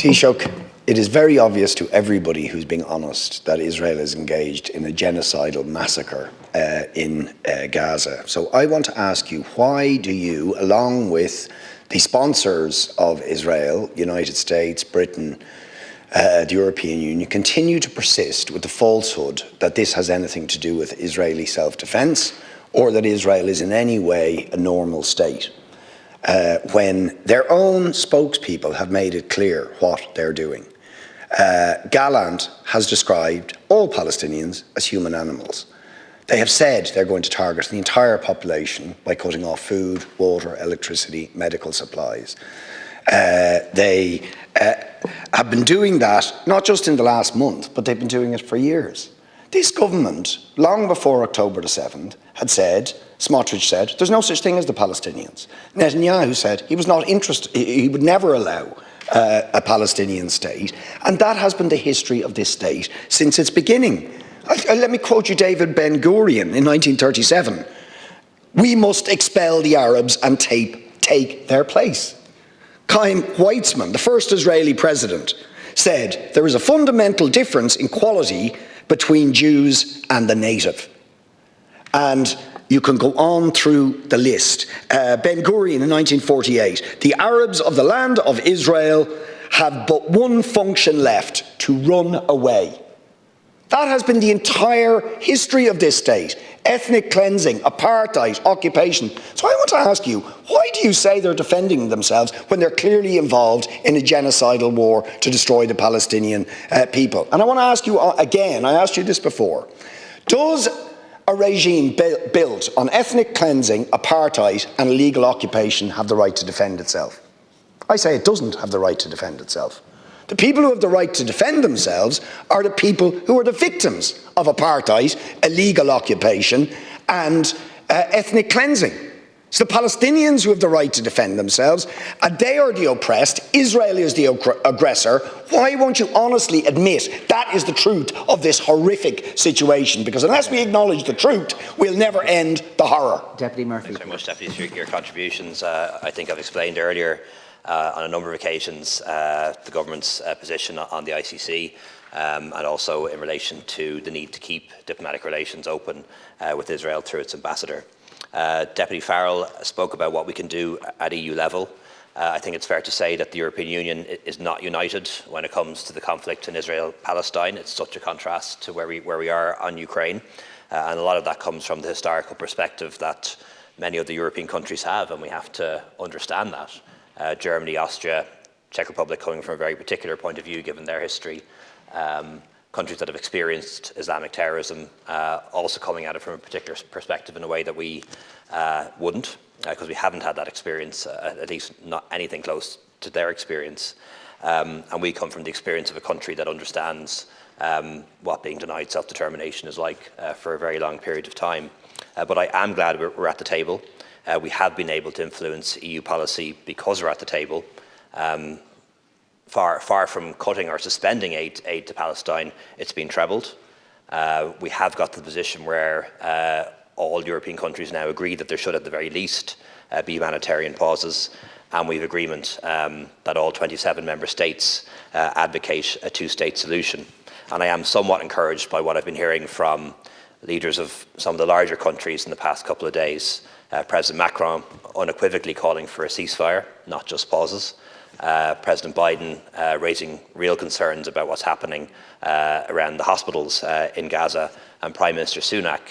Taoiseach, it is very obvious to everybody who's being honest that Israel is engaged in a genocidal massacre in Gaza. So I want to ask you, why do you, along with the sponsors of Israel, United States, Britain, the European Union, continue to persist with the falsehood that this has anything to do with Israeli self-defence or that Israel is in any way a normal state, when their own spokespeople have made it clear what they're doing? Gallant has described all Palestinians as human animals. They have said they're going to target the entire population by cutting off food, water, electricity, medical supplies. They have been doing that not just in the last month, but they've been doing it for years. This government, long before October the 7th, had said, Smotrich said, there's no such thing as the Palestinians. Netanyahu said he was not interested, he would never allow a Palestinian state, and that has been the history of this state since its beginning. Let me quote you David Ben-Gurion in 1937. We must expel the Arabs and take their place. Chaim Weizmann, the first Israeli president, said there is a fundamental difference in quality between Jews and the native. And you can go on through the list. Ben-Gurion in 1948, the Arabs of the land of Israel have but one function left: to run away. That has been the entire history of this state. Ethnic cleansing, apartheid, occupation. So I want to ask you, why do you say they're defending themselves when they're clearly involved in a genocidal war to destroy the Palestinian people? And I want to ask you again, I asked you this before, does a regime built on ethnic cleansing, apartheid and illegal occupation have the right to defend itself? I say it doesn't have the right to defend itself. The people who have the right to defend themselves are the people who are the victims of apartheid, illegal occupation and ethnic cleansing. It's the Palestinians who have the right to defend themselves, and they are the oppressed. Israel is the aggressor. Why won't you honestly admit that is the truth of this horrific situation? Because unless we acknowledge the truth, we'll never end the horror. Deputy Murphy. Thanks very much, Deputy, for your contributions. I think I've explained earlier on a number of occasions the government's position on the ICC, and also in relation to the need to keep diplomatic relations open with Israel through its ambassador. Deputy Farrell spoke about what we can do at EU level. I think it's fair to say that the European Union is not united when it comes to the conflict in Israel-Palestine. It's such a contrast to where we are on Ukraine, and a lot of that comes from the historical perspective that many of the European countries have, and we have to understand that. Germany, Austria, Czech Republic coming from a very particular point of view given their history. Countries that have experienced Islamic terrorism also coming at it from a particular perspective in a way that we wouldn't, because we haven't had that experience, at least not anything close to their experience. And we come from the experience of a country that understands what being denied self-determination is like for a very long period of time. But I am glad we're at the table. We have been able to influence EU policy because we're at the table. Far from cutting or suspending aid to Palestine, it's been trebled. We have got to the position where all European countries now agree that there should at the very least be humanitarian pauses, and we have agreement that all 27 member states advocate a two-state solution. And I am somewhat encouraged by what I've been hearing from leaders of some of the larger countries in the past couple of days. President Macron unequivocally calling for a ceasefire, not just pauses. President Biden raising real concerns about what's happening around the hospitals in Gaza, and Prime Minister Sunak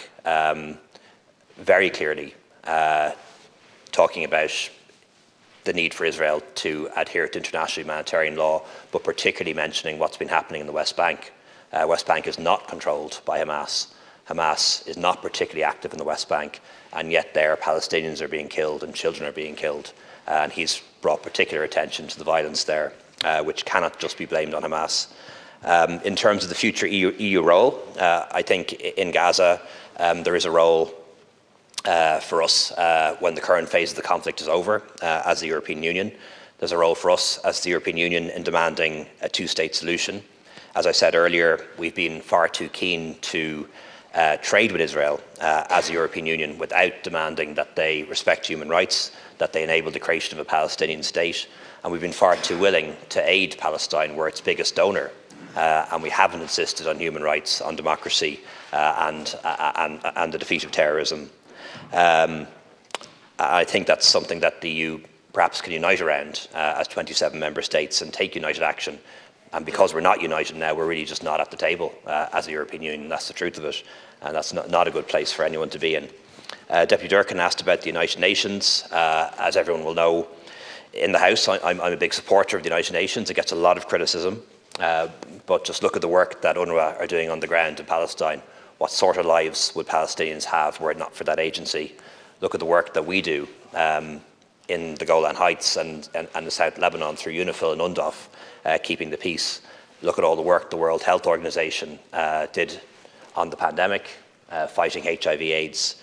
very clearly talking about the need for Israel to adhere to international humanitarian law, but particularly mentioning what's been happening in the West Bank. West Bank is not controlled by Hamas. Hamas is not particularly active in the West Bank, and yet there Palestinians are being killed and children are being killed. And he's brought particular attention to the violence there, which cannot just be blamed on Hamas. In terms of the future EU role, I think in Gaza there is a role for us when the current phase of the conflict is over as the European Union. There's a role for us as the European Union in demanding a two-state solution. As I said earlier, we've been far too keen to trade with Israel as the European Union without demanding that they respect human rights, that they enable the creation of a Palestinian state. and we've been far too willing to aid Palestine, we're its biggest donor, and we haven't insisted on human rights, on democracy, and the defeat of terrorism. I think that's something that the EU perhaps can unite around as 27 member states and take united action. And because we're not united now, we're really just not at the table as a European Union. That's the truth of it, and that's not a good place for anyone to be in. Deputy Durkan asked about the United Nations. As everyone will know, in the House, I'm a big supporter of the United Nations. It gets a lot of criticism, but just look at the work that UNRWA are doing on the ground in Palestine. What sort of lives would Palestinians have were it not for that agency? Look at the work that we do in the Golan Heights and the South Lebanon through UNIFIL and UNDOF, keeping the peace. Look at all the work the World Health Organization did on the pandemic, fighting HIV/AIDS.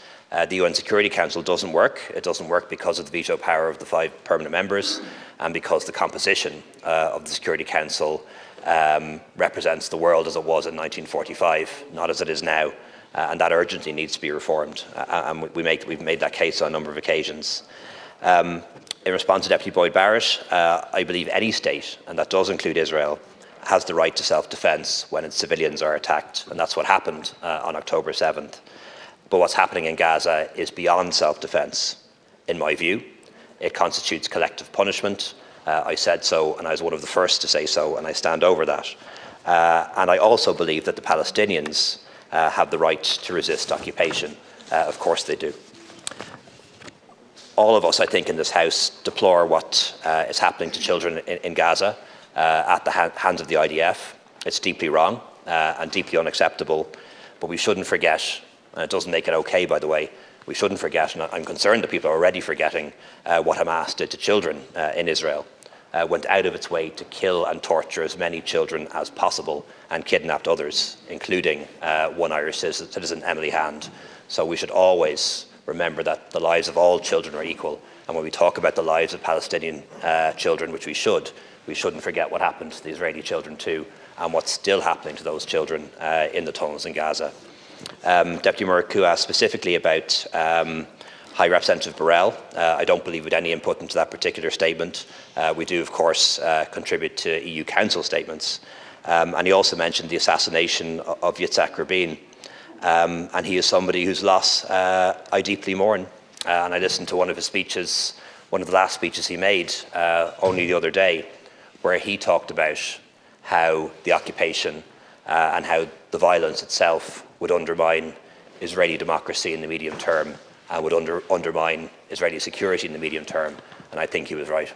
The UN Security Council doesn't work. It doesn't work because of the veto power of the 5 permanent members and because the composition of the Security Council represents the world as it was in 1945, not as it is now. And that urgently needs to be reformed. And we've made that case on a number of occasions. In response to Deputy Boyd Barrett, I believe any state, and that does include Israel, has the right to self-defence when its civilians are attacked. And that's what happened on October 7th. But what's happening in Gaza is beyond self-defence, in my view. It constitutes collective punishment. I said so, and I was one of the first to say so, and I stand over that. And I also believe that the Palestinians have the right to resist occupation. Of course they do. All of us, I think, in this House deplore what is happening to children in Gaza at the hands of the IDF. It's deeply wrong and deeply unacceptable, but we shouldn't forget, and it doesn't make it okay, by the way, we shouldn't forget, and I'm concerned that people are already forgetting what Hamas did to children in Israel. Went out of its way to kill and torture as many children as possible and kidnapped others, including one Irish citizen, Emily Hand. So we should always remember that the lives of all children are equal. And when we talk about the lives of Palestinian children, which we shouldn't forget what happened to the Israeli children too, and what's still happening to those children in the tunnels in Gaza. Deputy Muraku asked specifically about High Representative Borrell. I don't believe with any input into that particular statement. We do, of course, contribute to EU Council statements. And he also mentioned the assassination of Yitzhak Rabin. And he is somebody whose loss I deeply mourn. And I listened to one of his speeches, one of the last speeches he made only the other day, where he talked about how the occupation and how the violence itself would undermine Israeli democracy in the medium term and would undermine Israeli security in the medium term. And I think he was right.